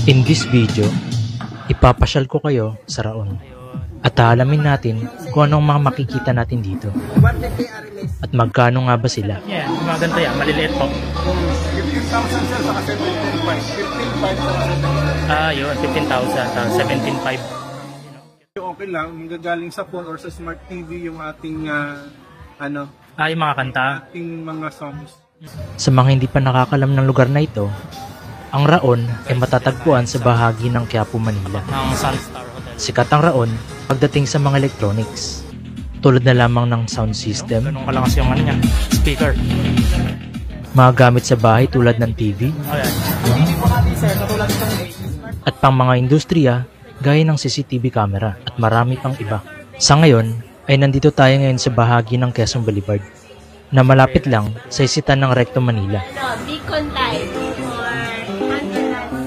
In this video, ipapasyal ko kayo sa Raon at haalamin natin kung anong mga makikita natin dito at magkano nga ba sila. Yeah, mga ganito yan, maliliit po. 15,000 sir, saka 17,500. 15,500 sa Yun, 15,000, 17,500. Okay lang, magagaling sa phone or sa smart TV yung ating Yung mga kanta. ating mga songs. Sa mga hindi pa nakakalam ng lugar na ito, ang Raon ay matatagpuan sa bahagi ng Quiapo, Manila. Ng Sunstar Hotel. Sikat ang Raon pagdating sa mga electronics, tulad na lamang ng sound system, Ganun kalakas yung ano niya, speaker. mga gamit sa bahay tulad ng TV, Ayan. at pang mga industriya gaya ng CCTV camera at marami pang iba. Sa ngayon ay nandito tayo ngayon sa bahagi ng Quezon Boulevard na malapit lang sa isitan ng Recto, Manila. Beacon Light or Underland